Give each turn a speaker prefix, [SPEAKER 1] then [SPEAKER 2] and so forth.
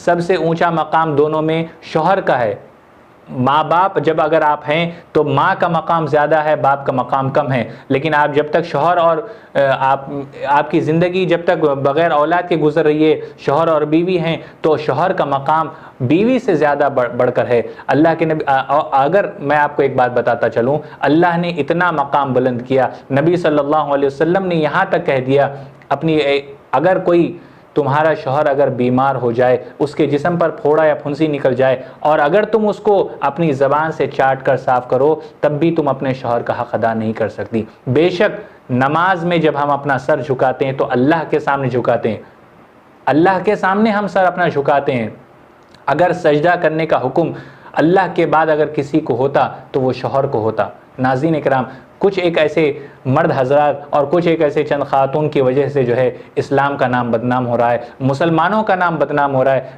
[SPEAKER 1] सबसे ऊंचा मकाम दोनों में शौहर का है। माँ बाप जब अगर आप हैं तो माँ का मकाम ज़्यादा है, बाप का मकाम कम है। लेकिन आप जब तक शौहर और आपकी ज़िंदगी जब तक बग़ैर औलाद के गुजर रही है, शौहर और बीवी हैं, तो शौहर का मकाम बीवी से ज़्यादा बढ़कर है। अल्लाह के नबी अगर मैं आपको एक बात बताता चलूँ, अल्लाह ने इतना मकाम बुलंद किया, नबी सल्लल्लाहु अलैहि वसल्लम ने यहाँ तक कह दिया अपनी अगर कोई तुम्हारा शौहर अगर बीमार हो जाए, उसके जिस्म पर फोड़ा या फुंसी निकल जाए, और अगर तुम उसको अपनी ज़बान से चाट कर साफ़ करो, तब भी तुम अपने शौहर का हक़ अदा नहीं कर सकती। बेशक नमाज में जब हम अपना सर झुकाते हैं तो अल्लाह के सामने झुकाते हैं, अल्लाह के सामने हम सर अपना झुकाते हैं। अगर सजदा करने का हुक्म अल्लाह के बाद अगर किसी को होता तो वो शौहर को होता। नाज़रीन इकराम, कुछ एक ऐसे मर्द हज़रात और कुछ एक ऐसे चंद खातून की वजह से जो है इस्लाम का नाम बदनाम हो रहा है, मुसलमानों का नाम बदनाम हो रहा है।